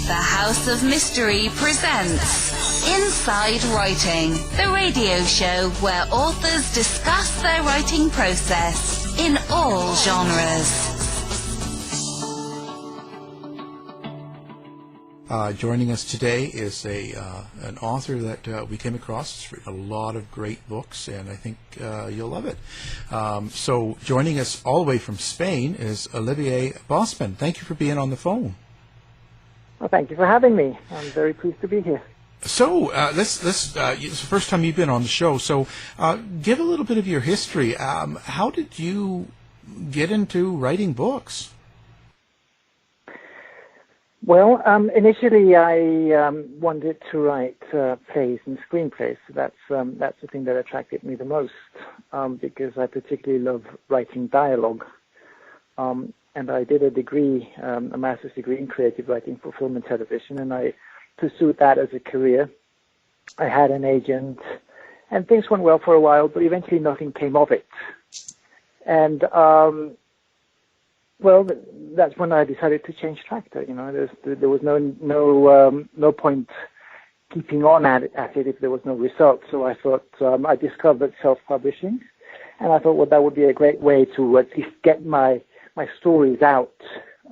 The House of Mystery presents Inside Writing, the radio show where authors discuss their writing process in all genres. Joining us today is an author that we came across. He's written a lot of great books, and I think you'll love it. So joining us all the way from Spain is Olivier Bosman. Thank you for being on the phone. Well, thank you for having me. I'm very pleased to be here. So it's the first time you've been on the show. So give a little bit of your history. How did you get into writing books? Well, initially I wanted to write plays and screenplays. That's the thing that attracted me the most because I particularly love writing dialogue. And I did a degree, a master's degree in creative writing for film and television, and I pursued that as a career. I had an agent, and things went well for a while, but eventually nothing came of it. And well, that's when I decided to change track. There was no point keeping on at it if there was no result. So I thought I discovered self-publishing, and I thought, well, that would be a great way to at least get my stories out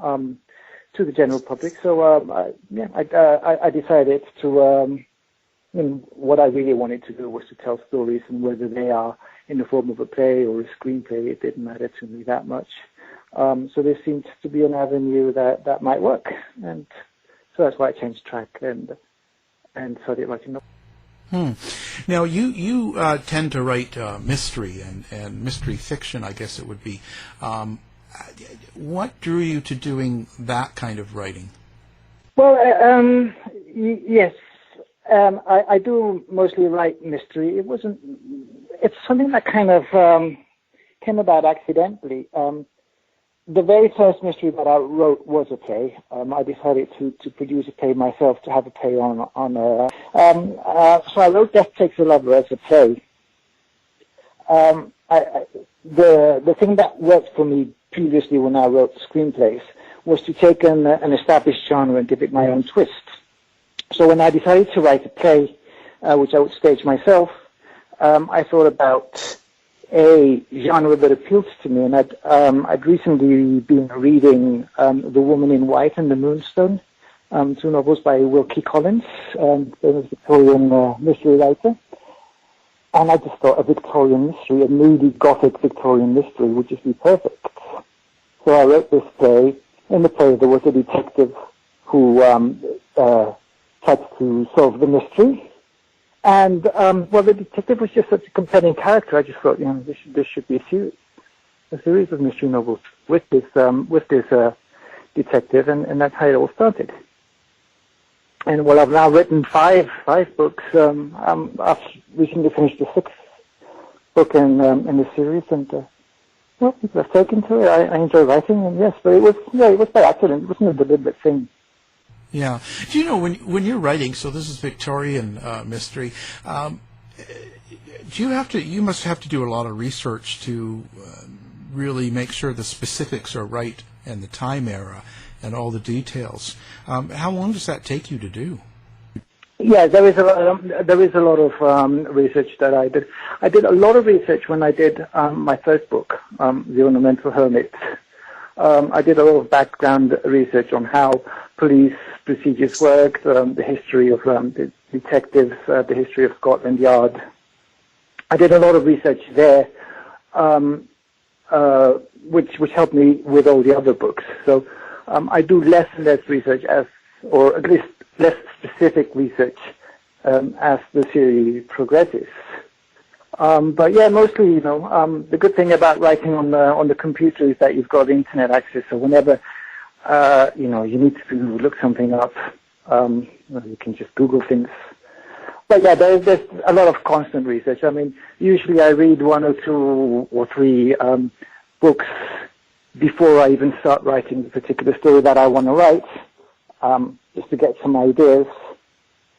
to the general public. So I decided to what I really wanted to do was to tell stories, and whether they are in the form of a play or a screenplay, it didn't matter to me that much. So there seemed to be an avenue that might work, and so that's why I changed track and started writing. Now you tend to write mystery and mystery fiction, I guess it would be. What drew you to doing that kind of writing? Well, yes, I do mostly write mystery. It's something that kind of came about accidentally. The very first mystery that I wrote was a play. I decided to produce a play myself, to have a play on. So I wrote Death Takes a Lover as a play. The thing that worked for me previously when I wrote screenplays was to take an established genre and give it my own twist. So when I decided to write a play, which I would stage myself, I thought about a genre that appealed to me, and I'd recently been reading The Woman in White and The Moonstone, two novels by Wilkie Collins, famous Victorian mystery writer. And I just thought a Victorian mystery, a moody Gothic Victorian mystery, would just be perfect. So I wrote this play. In the play, there was a detective who tried to solve the mystery. And, the detective was just such a compelling character. I just thought, this should be a series of mystery novels with this detective, and that's how it all started. And I've now written five books. I've recently finished the sixth book in the series, and people have taken to it. I enjoy writing, and yes, but it was by accident. It wasn't a deliberate thing. Yeah. Do you know when you're writing? So this is Victorian mystery. You must have to do a lot of research to really make sure the specifics are right and the time era and all the details. How long does that take you to do? Yeah, there is a lot of research that I did. I did a lot of research when I did my first book, The Ornamental Hermit. I did a lot of background research on how police procedures work, the history of the detectives, the history of Scotland Yard. I did a lot of research there, which helped me with all the other books. So I do less and less research or at least less specific research as the series progresses. But yeah, mostly, the good thing about writing on the computer is that you've got internet access. So whenever, you need to look something up, you can just Google things. But yeah, there's a lot of constant research. I mean, usually I read one or two or three books before I even start writing the particular story that I want to write, just to get some ideas.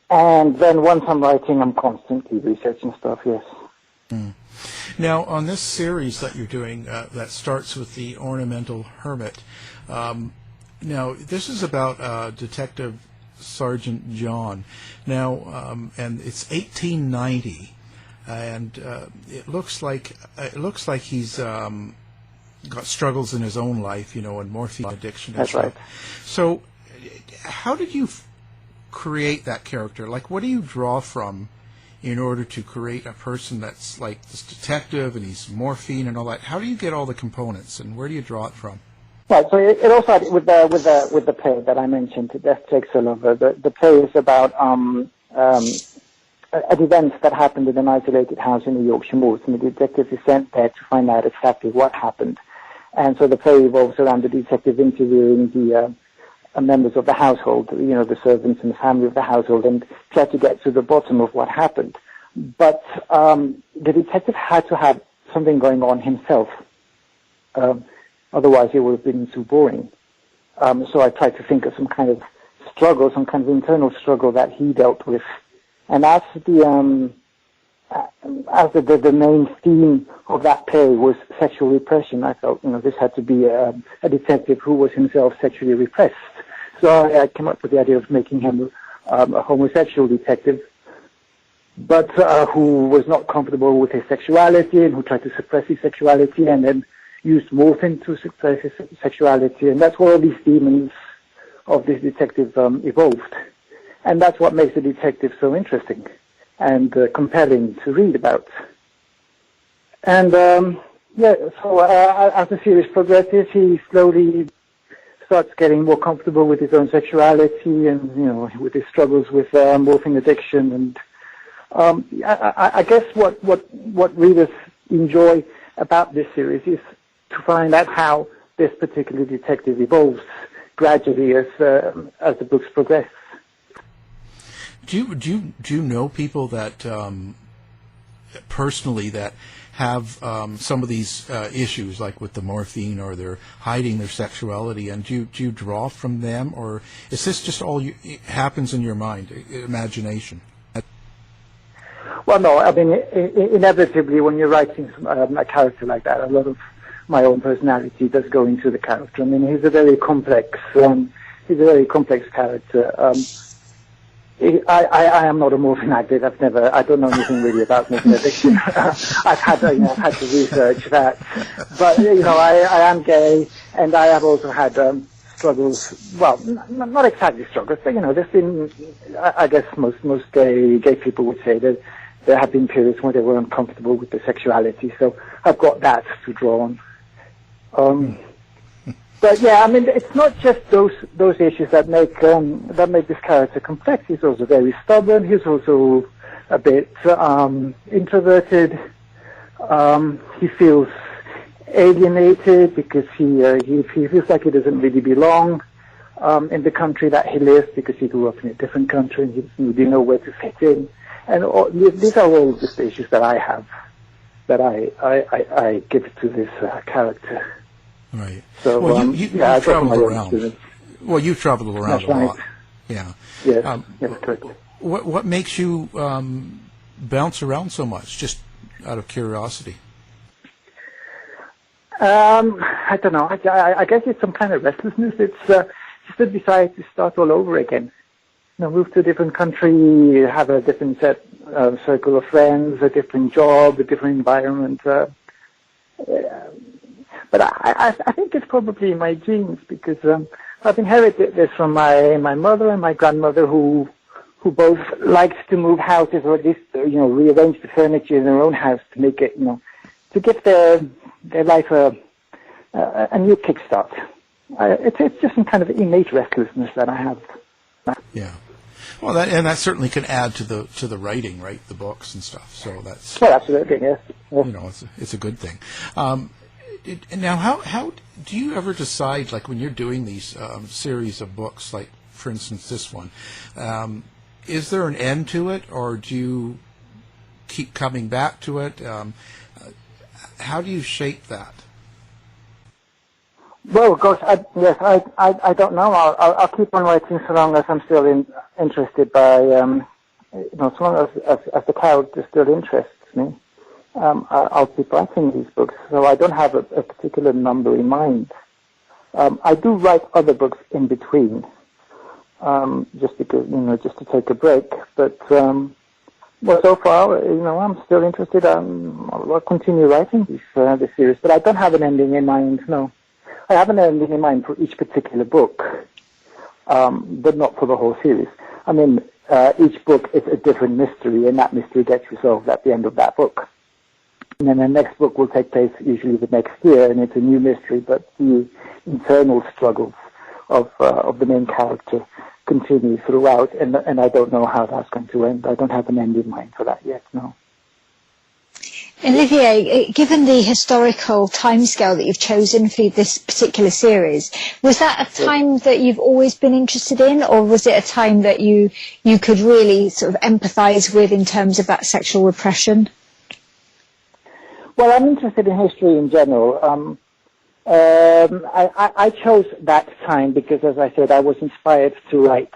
And then once I'm writing, I'm constantly researching stuff, yes. Now, on this series that you're doing that starts with the Ornamental Hermit, now this is about a detective Sergeant John. Now, and it's 1890, and it looks like he's got struggles in his own life, and morphine addiction. That's right. So, how did you create that character? Like, what do you draw from in order to create a person that's like this detective and he's morphine and all that? How do you get all the components, and where do you draw it from? Right, so it all started with the play that I mentioned, Death Takes a Lover. The play is about an event that happened in an isolated house in the Yorkshire Moors, and the detective is sent there to find out exactly what happened. And so the play revolves around the detective interviewing the members of the household, the servants and the family of the household, and try to get to the bottom of what happened. But the detective had to have something going on himself. Otherwise, it would have been too boring. So I tried to think of some kind of struggle, some kind of internal struggle that he dealt with. And as the main theme of that play was sexual repression, I felt, this had to be a detective who was himself sexually repressed. So I came up with the idea of making him a homosexual detective, but who was not comfortable with his sexuality and who tried to suppress his sexuality and then used morphine to suppress his sexuality. And that's where all these demons of this detective evolved. And that's what makes the detective so interesting and compelling to read about. And so as the series progresses, he slowly starts getting more comfortable with his own sexuality and, with his struggles with morphine addiction. And I guess what readers enjoy about this series is to find out how this particular detective evolves gradually as the books progress. Do you know people that personally that have some of these issues, like with the morphine, or they're hiding their sexuality, and do you draw from them, or is this just all it happens in your mind, imagination? Well, no. I mean, inevitably, when you're writing a character like that, a lot of my own personality does go into the character. I mean, he's a very complex character. I am not a morphine addict. I don't know anything really about morphine addiction. I've had to research that. But, I am gay, and I have also had struggles. Well, not exactly struggles, but, there's been, I guess most gay people would say that there have been periods where they were uncomfortable with their sexuality. So I've got that to draw on. But yeah, I mean, it's not just those issues that make this character complex. He's also very stubborn. He's also a bit introverted. He feels alienated because he feels like he doesn't really belong in the country that he lives, because he grew up in a different country and he doesn't really know where to fit in. And these are all just the issues that I have, that I give to this character. Right. So, you've traveled around. Well, you've traveled around a lot. Yeah. Yes, correct. What makes you bounce around so much, just out of curiosity? I don't know. I guess it's some kind of restlessness. It's just a desire to start all over again. Move to a different country, have a different circle of friends, a different job, a different environment. But I think it's probably in my genes, because I've inherited this from my mother and my grandmother, who both liked to move houses, or at least rearrange the furniture in their own house to make it to give their life a new kickstart. It's just some kind of innate restlessness that I have. Yeah. Well, that certainly can add to the writing, right? The books and stuff. So that's absolutely, yes. It's a good thing. Now, how do you ever decide, like when you're doing these series of books, like for instance this one, is there an end to it, or do you keep coming back to it? How do you shape that? Well, of course, I don't know. I'll keep on writing so long as I'm still interested by, so long as the character still interests me. I'll keep writing these books, so I don't have a particular number in mind. I do write other books in between. just because, just to take a break. But, well, so far, I'm still interested. I'll continue writing this series, but I don't have an ending in mind, no. I have an ending in mind for each particular book, but not for the whole series. I mean, each book is a different mystery, and that mystery gets resolved at the end of that book. And then the next book will take place usually the next year, and it's a new mystery, but the internal struggles of the main character continue throughout, and I don't know how that's going to end. I don't have an end in mind for that yet, no. Olivier, given the historical timescale that you've chosen for this particular series, was that a time that you've always been interested in, or was it a time that you could really sort of empathise with in terms of that sexual repression? Well, I'm interested in history in general. I chose that time because, as I said, I was inspired to write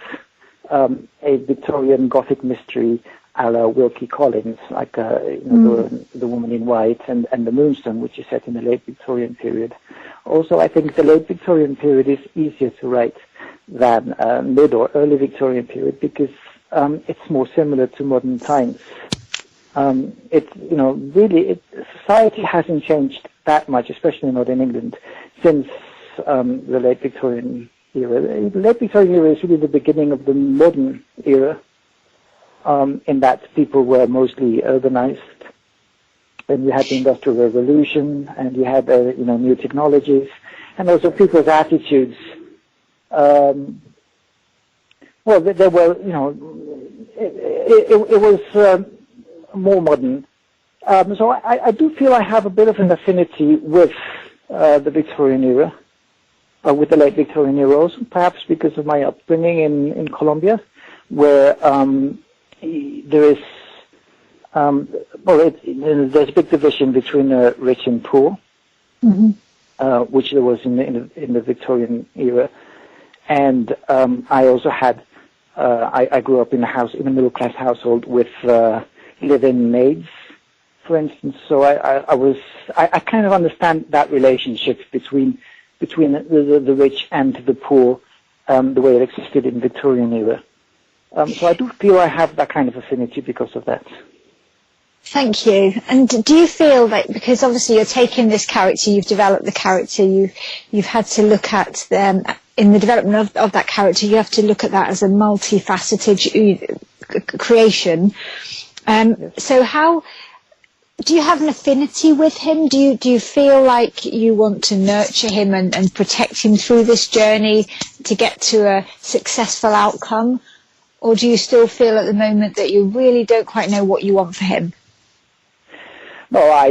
a Victorian Gothic mystery a la Wilkie Collins, like the Woman in White and the Moonstone, which is set in the late Victorian period. Also, I think the late Victorian period is easier to write than mid or early Victorian period because it's more similar to modern times. Society hasn't changed that much, especially not in England, since the late Victorian era. The late Victorian era is really the beginning of the modern era, in that people were mostly urbanized. Then you had the Industrial Revolution, and you had new technologies, and also people's attitudes. There were it was more modern. So I do feel I have a bit of an affinity with the Victorian era, with the late Victorian era also, perhaps because of my upbringing in Colombia, where there is, there's a big division between rich and poor, which there was in the Victorian era. And I also had, I grew up in a middle-class household with live-in maids, for instance. So I kind of understand that relationship between the rich and the poor, the way it existed in the Victorian era. So I do feel I have that kind of affinity because of that. Thank you. And do you feel that, because obviously you're taking this character, you've developed the character, you've had to look at them in the development of that character, you have to look at that as a multifaceted creation. So how do you have an affinity with him? Do you feel like you want to nurture him and protect him through this journey to get to a successful outcome? Or do you still feel at the moment that you really don't quite know what you want for him? No, I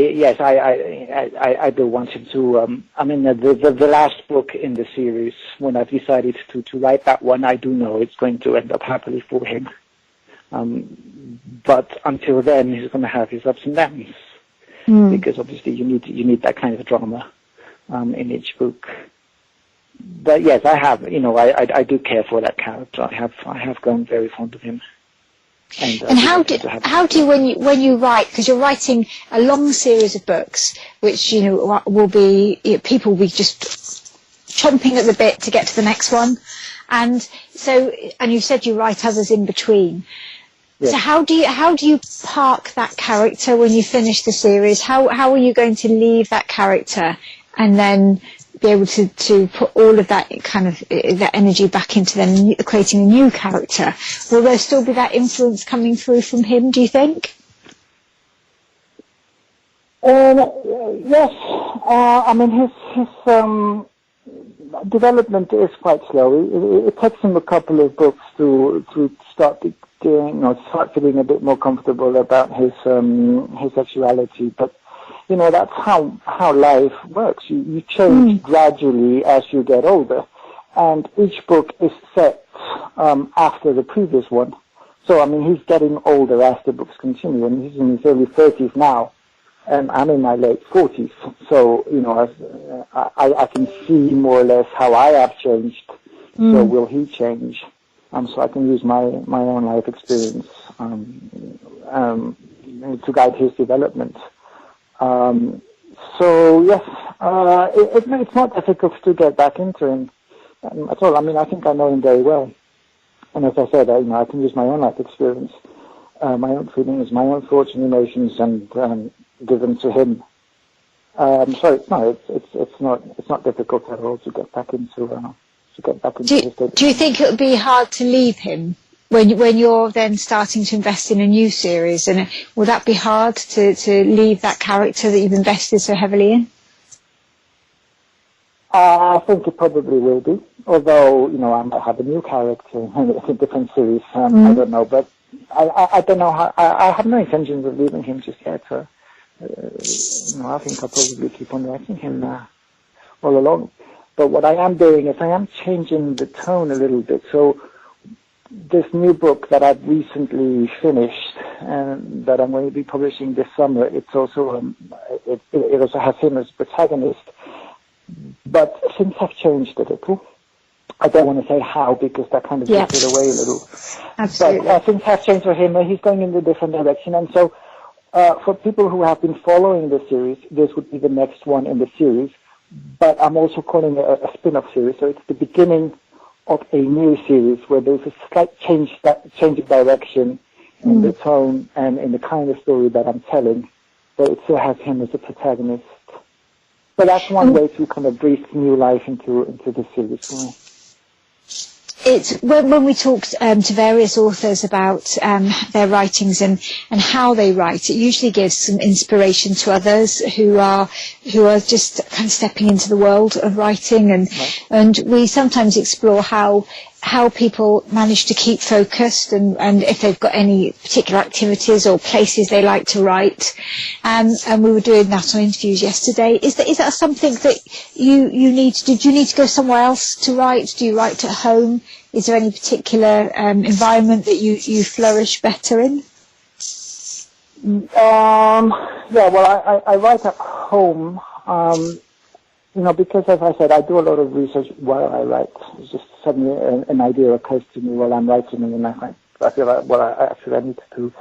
do want him to. The last book in the series, when I've decided to write that one, I do know it's going to end up happily for him. But until then, he's going to have his ups and downs, because obviously you need that kind of drama in each book. But yes, I have. I do care for that character. I have grown very fond of him. And how do you when you write, because you're writing a long series of books, which will be people will be just chomping at the bit to get to the next one, and you said you write others in between. Yes. So how do you park that character when you finish the series? How are you going to leave that character and then be able to put all of that kind of that energy back into then creating a new character? Will there still be that influence coming through from him, do you think? Yes. His development is quite slow. It takes him a couple of books to start feeling a bit more comfortable about his sexuality, but that's how life works. You change gradually as you get older, and each book is set after the previous one. So he's getting older as the books continue, and he's in his early 30s now, and I'm in my late 40s. So I can see more or less how I have changed. So will he change? So I can use my own life experience to guide his development. So yes, it's not difficult to get back into him at all. I think I know him very well. And as I said, I can use my own life experience, my own feelings, my own thoughts and emotions, and give them to him. So it's not difficult at all to get back into his state. Do you think it would be hard to leave him when you're then starting to invest in a new series? And will that be hard to leave that character that you've invested so heavily in? I think it probably will be. Although, I might have a new character in a different series. I don't know, but I don't know how. I have no intentions of leaving him just yet. I think I'll probably keep on writing him all along. But what I am doing is I am changing the tone a little bit. So this new book that I've recently finished and that I'm going to be publishing this summer, it's also it also has him as protagonist. But things have changed a little. I don't want to say how because that kind of gives it away a little. Absolutely. But things have changed for him. He's going in a different direction. And so for people who have been following the series, this would be the next one in the series. But I'm also calling it a spin-off series. So it's the beginning of a new series where there's a slight change of direction in the tone and in the kind of story that I'm telling. But it still has him as a protagonist. So that's one way to kind of breathe new life into the series for me. It's when we talk to various authors about their writings and how they write, it usually gives some inspiration to others who are just kind of stepping into the world of writing, and we sometimes explore how people manage to keep focused and if they've got any particular activities or places they like to write. And we were doing that on interviews yesterday. Is that something that you need to do? Do you need to go somewhere else to write? Do you write at home? Is there any particular environment that you flourish better in? I write at home. Because as I said, I do a lot of research while I write. It's just suddenly an idea occurs to me while I'm writing, and I feel like, I need to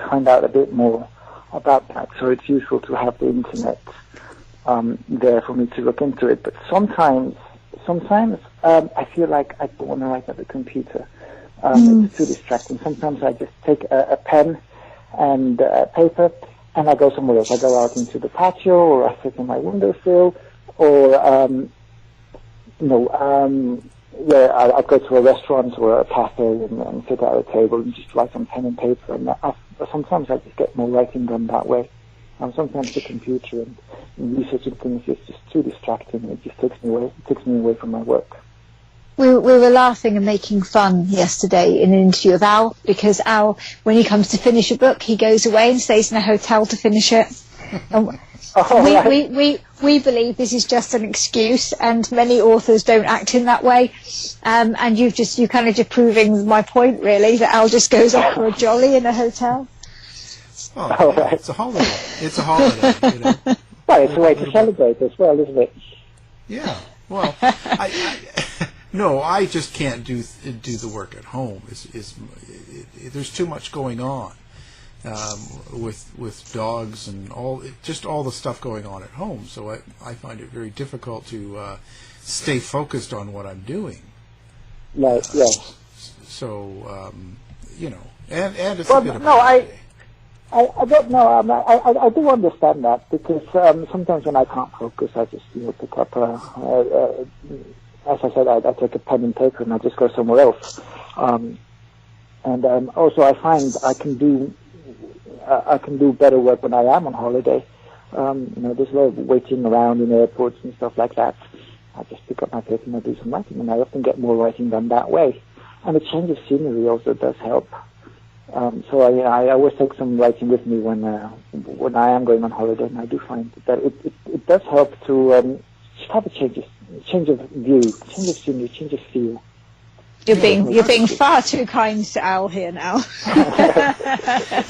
find out a bit more about that. So it's useful to have the internet there for me to look into it. But sometimes I feel like I don't want to write at the computer. It's too distracting. Sometimes I just take a pen and paper and I go somewhere else. I go out into the patio, or I sit in my windowsill, or I'd go to a restaurant or a cafe and sit at a table and just write on pen and paper. And sometimes I just get more writing done that way. Sometimes the computer and researching things is just too distracting. It just takes me away from my work. We were laughing and making fun yesterday in an interview of Al, because Al, when he comes to finish a book, he goes away and stays in a hotel to finish it. And we believe this is just an excuse, and many authors don't act in that way. And you're kind of just proving my point, really, that Al just goes off for a jolly in a hotel. Oh, yeah, it's a holiday. It's a holiday, you know. Well, it's a way to celebrate as well, isn't it? Yeah. Well, I just can't do the work at home. There's too much going on with dogs and all the stuff going on at home. So I find it very difficult to stay focused on what I'm doing. Right. Yes. So and it's a bit of I don't know. I do understand that, because sometimes when I can't focus, I just pick up. As I said, I take a pen and paper and I just go somewhere else. And also, I find I can do better work when I am on holiday. There's a lot of waiting around in airports and stuff like that. I just pick up my paper and I do some writing, and I often get more writing done that way. And the change of scenery also does help. So I always take some writing with me when I am going on holiday, and I do find that it does help to just have a change of view, change of scenery, change of feel. You're being far too kind to Al here now.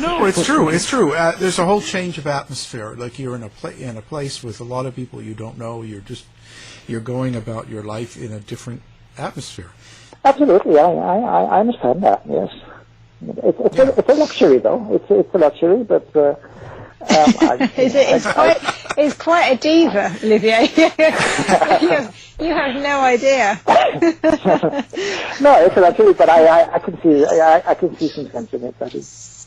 No, it's true. It's true. There's a whole change of atmosphere. Like you're in a place with a lot of people you don't know. You're going about your life in a different atmosphere. Absolutely, I understand that. Yes. It's a luxury, though. It's a luxury, but is quite a diva, Olivier. you have no idea. No, it's actually, but I can see some sense in it. That is.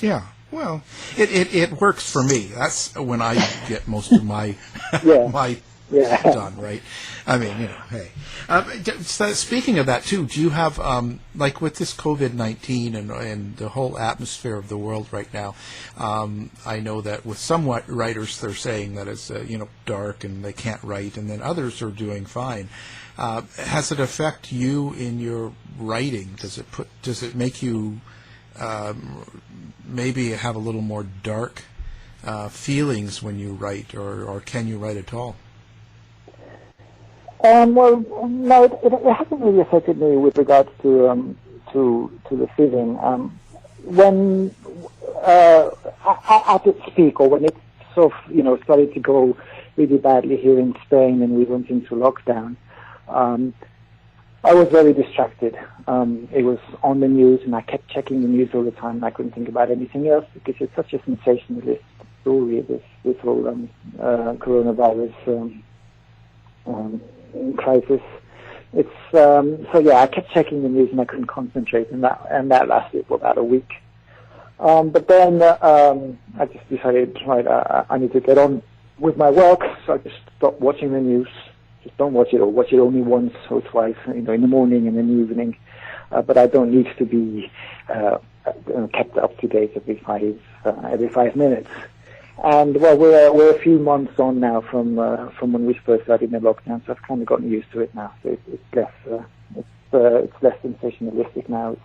Yeah. Well, it works for me. That's when I get most of my my done, right? I mean, hey. So speaking of that too, do you have like with this COVID-19 and the whole atmosphere of the world right now? I know that with some writers, they're saying that it's dark and they can't write, and then others are doing fine. Has it affect you in your writing? Does it make you maybe have a little more dark feelings when you write, or can you write at all? Well, no, it hasn't really affected me with regards to the feeling. When I did speak, or when it sort of started to go really badly here in Spain, and we went into lockdown, I was very distracted. It was on the news, and I kept checking the news all the time, and I couldn't think about anything else because it's such a sensationalist story, this whole coronavirus crisis. It's I kept checking the news, and I couldn't concentrate, and that lasted for about a week. But then I just decided, right, I need to get on with my work, so I just stopped watching the news. Just don't watch it, or watch it only once or twice, in the morning and in the evening. But I don't need to be kept up to date every 5 minutes. And well, we're a few months on now from when we first started the lockdown, so I've kind of gotten used to it now. So it's less sensationalistic now.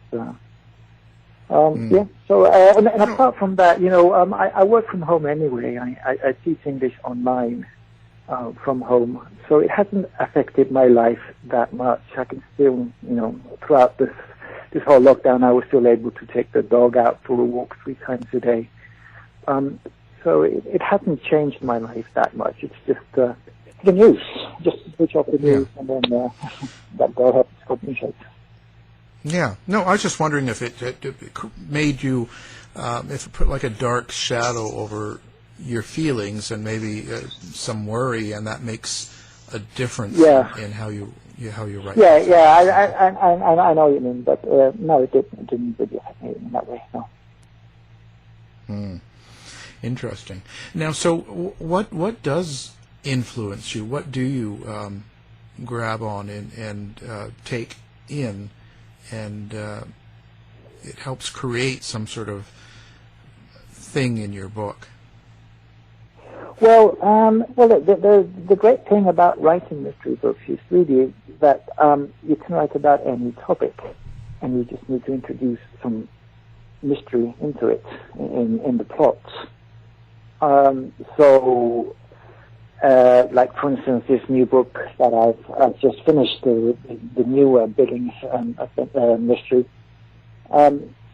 Yeah. So and apart from that, I work from home anyway. I teach English online from home, so it hasn't affected my life that much. I can still, throughout this whole lockdown, I was still able to take the dog out for a walk 3 times a day. So it hasn't changed my life that much. It's just the news. Just switch off the news, and then that will help cope in shape. Yeah. No, I was just wondering if it made you, if it put like a dark shadow over your feelings and maybe some worry, and that makes a difference in how you write. Yeah. I know what you mean, but no, it didn't really affect me in that way. No. Interesting. Now, so what does influence you? What do you grab on and take in, and it helps create some sort of thing in your book? Well, the great thing about writing mystery books is really that you can write about any topic, and you just need to introduce some mystery into it in the plots. Like for instance, this new book that I've just finished, the new Billings mystery.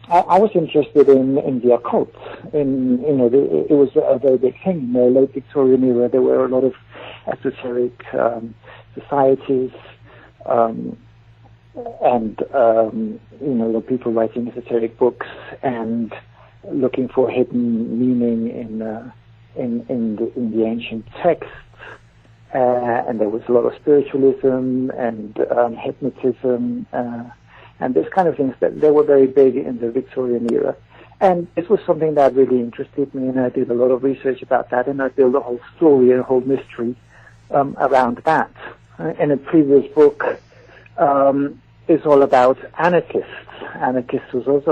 I was interested in the occult. It was a very big thing in the late Victorian era. There were a lot of esoteric societies, and the people writing esoteric books and looking for hidden meaning in the ancient texts. And there was a lot of spiritualism and hypnotism. And those kind of things that they were very big in the Victorian era. And this was something that really interested me, and I did a lot of research about that, and I built a whole story and a whole mystery around that. In a previous book is all about anarchists. Anarchism was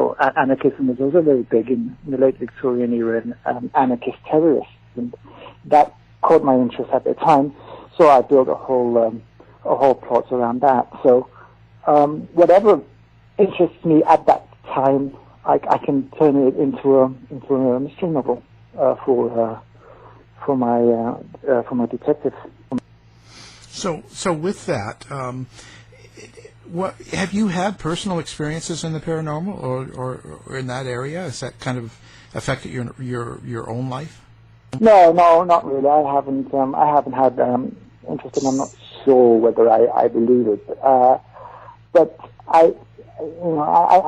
also very big in the late Victorian era, and anarchist terrorists. And that caught my interest at the time, so I built a whole plot around that. So whatever interests me at that time, I can turn it into a mystery novel for my detectives. So with that, what have you had personal experiences in the paranormal or in that area? Has that kind of affected your own life? No, not really. I haven't had interest, and I'm not sure whether I believe it. But I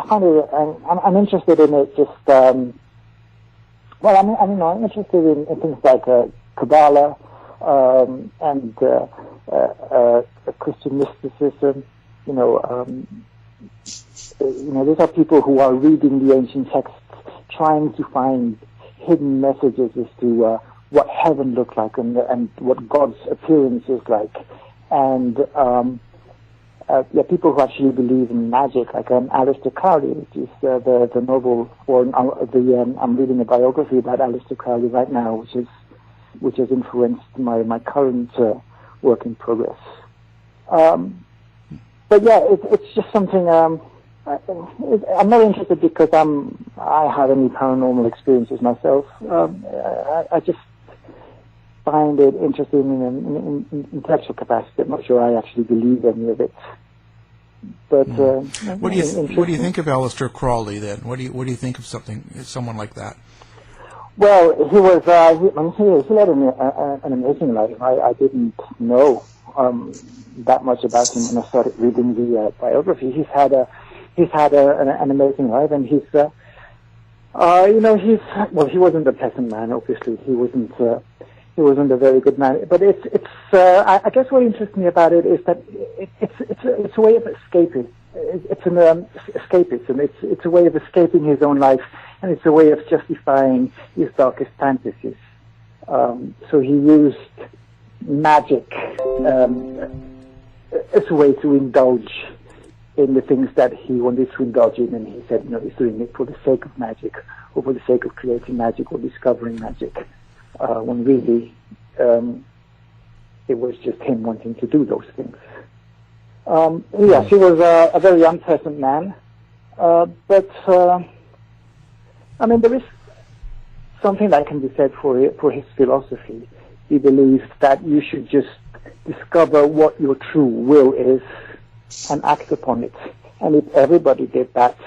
find it. I'm interested in it. Just I'm interested in things like Kabbalah, and Christian mysticism. These are people who are reading the ancient texts, trying to find hidden messages as to what heaven looked like and what God's appearance is like. And people who actually believe in magic, like Aleister Crowley, which is the novel, I'm reading a biography about Aleister Crowley right now, which has influenced my current work in progress. But yeah, it's just something. I'm not interested because I have any paranormal experiences myself. I just find it interesting in intellectual capacity. I'm not sure I actually believe any of it. But what do you think of Aleister Crowley then? What do you think of someone like that? Well, he was he led an amazing life. I didn't know that much about him when I started reading the biography. He's had an amazing life, and he wasn't a pleasant man. Obviously, he wasn't a very good man. But I guess what interests me about it is that it's a way of escaping. It's an escapism. It's a way of escaping his own life, and it's a way of justifying his darkest fantasies. So he used magic as a way to indulge in the things that he wanted to indulge in, and he said, he's doing it for the sake of magic, or for the sake of creating magic, or discovering magic, when really it was just him wanting to do those things. Yes, he was a very unpleasant man, but there is something that can be said for his philosophy. He believed that you should just discover what your true will is and act upon it. And if everybody did that,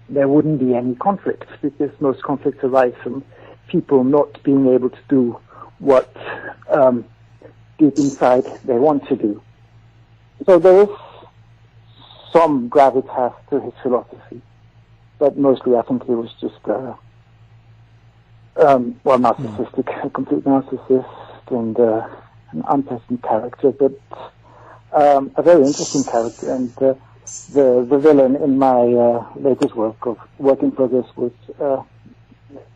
there wouldn't be any conflicts, because most conflicts arise from people not being able to do what deep inside they want to do. So there is some gravitas to his philosophy, but mostly I think he was just narcissistic, a complete narcissist, and an unpleasant character, but a very interesting character. And the villain in my latest work in progress was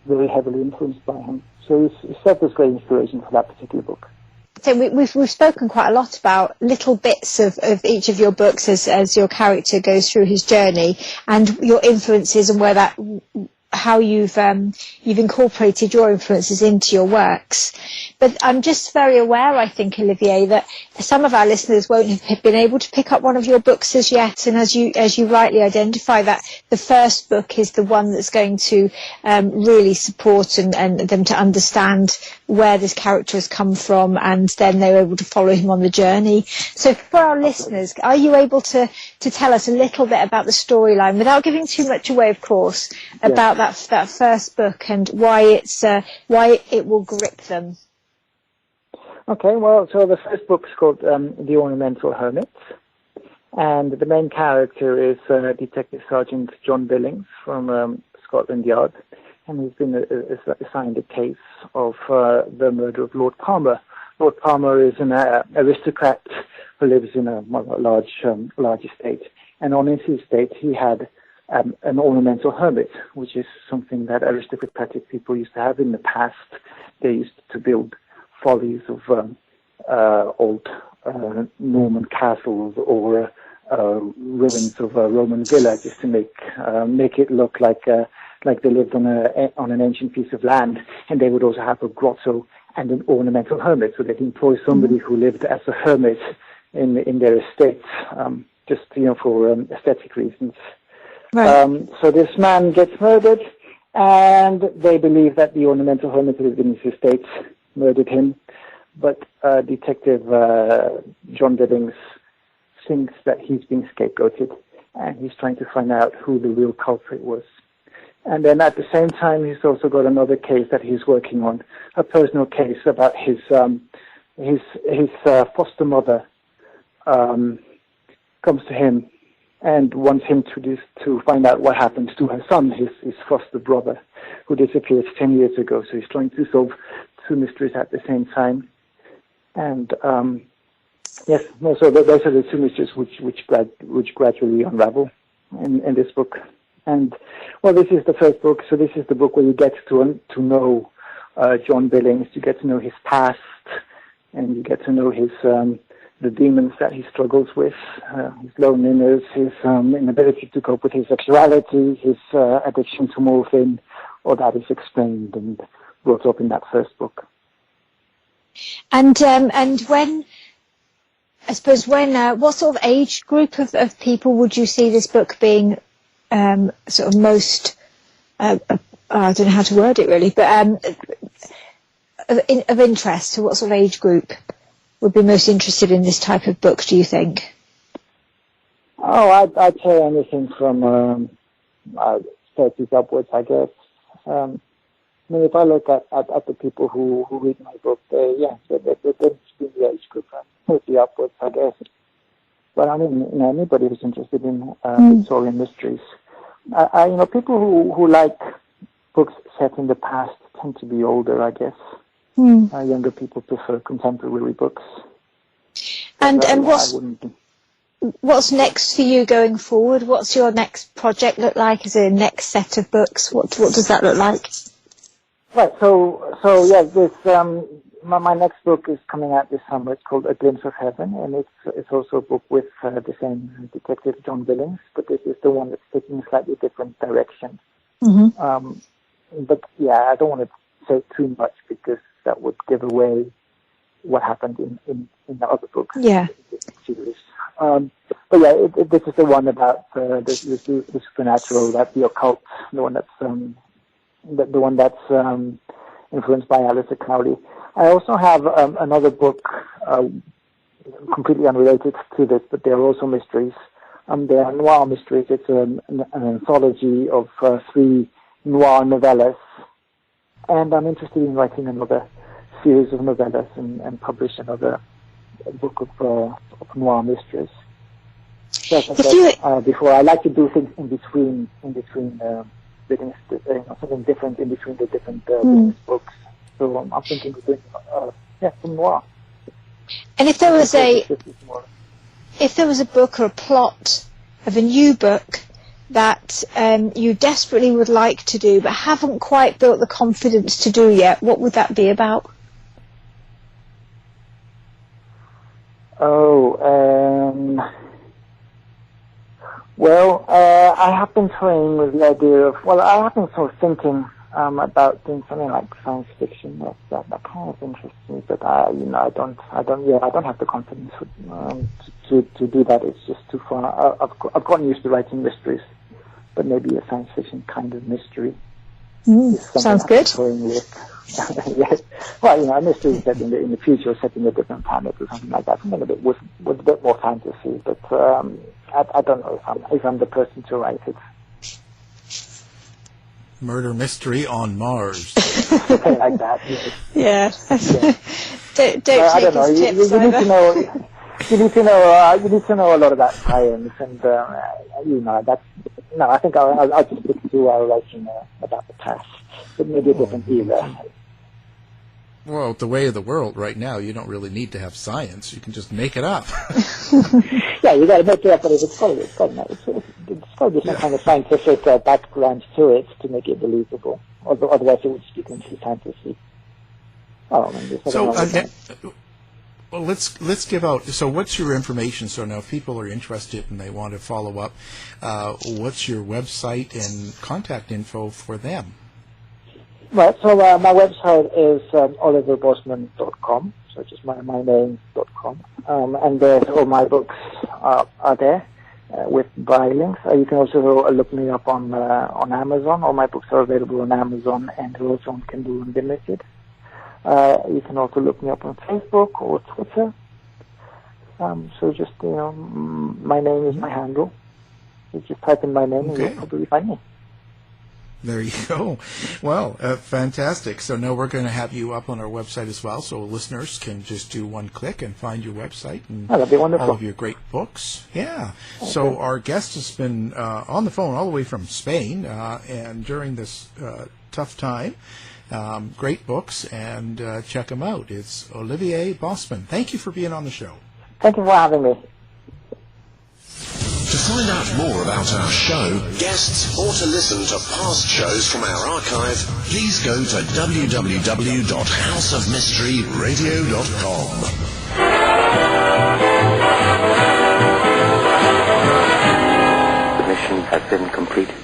very heavily influenced by him. So he served as great inspiration for that particular book. So we've spoken quite a lot about little bits of each of your books as your character goes through his journey, and your influences, and how you've incorporated your influences into your works. But I'm just very aware, I think, Olivier, that some of our listeners won't have been able to pick up one of your books as yet, and as you rightly identify, that the first book is the one that's going to really support and them to understand where this character has come from, and then they're able to follow him on the journey. So for our listeners, are you able to tell us a little bit about the storyline, without giving too much away, of course, about that first book and why it will grip them? Okay, well, so the first book is called The Ornamental Hermit, and the main character is Detective Sergeant John Billings from Scotland Yard, and he's been assigned a case of the murder of Lord Palmer. Lord Palmer is an aristocrat who lives in a large estate, and on his estate he had an ornamental hermit, which is something that aristocratic people used to have in the past. They used to build follies of old Norman castles or ruins of a Roman villa, just to make it look like they lived on an ancient piece of land. And they would also have a grotto and an ornamental hermit, so they'd employ somebody who lived as a hermit in their estates, just for aesthetic reasons. Right. So this man gets murdered, and they believe that the ornamental hermit who lived in his estate murdered him. But Detective John Billings thinks that he's being scapegoated, and he's trying to find out who the real culprit was. And then at the same time, he's also got another case that he's working on, a personal case about his foster mother comes to him and wants him to find out what happened to her son, his foster brother, who disappeared 10 years ago. So he's trying to two mysteries at the same time. And yes, no, so those are the two mysteries which gradually unravel in this book. And well, this is the first book, so this is the book where you get to know John Billings. You get to know his past, and you get to know his the demons that he struggles with, his loneliness, his inability to cope with his sexuality, his addiction to morphine. All that is explained and brought up in that first book. And when, I suppose, what sort of age group of people would you see this book being sort of most, I don't know how to word it really, but of interest? To what sort of age group would be most interested in this type of book, do you think? Oh, I'd say anything from 30s upwards, I guess. I mean, if I look at the people who read my book, they're in the age group, 30 upwards, I guess. But I mean, anybody who's interested in Victorian mysteries. People who like books set in the past tend to be older, I guess. Younger people prefer contemporary books. And what's next for you going forward? What's your next project look like? Is it a next set of books? What does that look like? Right. So yeah, this my next book is coming out this summer. It's called A Glimpse of Heaven, and it's also a book with the same detective, John Billings, but this is the one that's taking a slightly different direction. But yeah, I don't want to say too much because that would give away what happened in the other books. Yeah. But yeah, this is the one about the supernatural, that the occult, the one that's influenced by Alistair Crowley. I also have another book completely unrelated to this, but they're also mysteries. They are noir mysteries. It's an anthology of 3 noir novellas, and I'm interested in writing another series of novellas and publish another book of noir mysteries. Yes, before, I like to do things in between something different in between the different books. So I'm thinking of doing some noir. And if there was a book or a plot of a new book that you desperately would like to do but haven't quite built the confidence to do yet, what would that be about? I have been toying with the idea of, I have been sort of thinking about doing something like science fiction. That kind of interests me, but I don't have the confidence to do that. It's just too far. I've gotten used to writing mysteries, but maybe a science fiction kind of mystery. Sounds good. Yes. Well, a mystery is set in the future, set in a different planet or something like that. Something a bit with a bit more fantasy, but I don't know if I'm the person to write it. Murder mystery on Mars. Something like that. Yes. Yeah. Don't I don't know. his You tips need to know. You need to know a lot about science, and that's. No, I think I'll just stick to writing about the past, but maybe a different era. Well, the way of the world right now, you don't really need to have science. You can just make it up. Yeah, you got to make it up, but it's got to be some kind of scientific background to it to make it believable. Otherwise, it would speak into fantasy. Well, let's give out. So, what's your information? So now, if people are interested and they want to follow up, what's your website and contact info for them? Right. So my website is oliverbosman.com. So just my name.com. And there's all my books are there by links. You can also look me up on Amazon. All my books are available on Amazon and also on Kindle Unlimited. You can also look me up on Facebook or Twitter. So just, my name is my handle. You just type in my name and you'll probably find me. There you go. Well, fantastic. So now we're going to have you up on our website as well, so listeners can just do one click and find your website and that'd be wonderful. All of your great books. Yeah. Okay. So our guest has been on the phone all the way from Spain, and during this tough time, Great books, and check them out. It's Olivier Bosman. Thank you for being on the show. Thank you for having me. To find out more about our show, guests, or to listen to past shows from our archive, please go to www.houseofmysteryradio.com. The mission has been completed.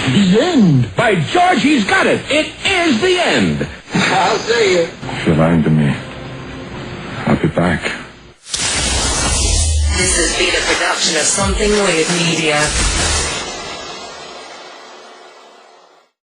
The end! By George, he's got it! It is the end! I'll see you. If you're lying to me, I'll be back. This has been a production of Something Weird Media.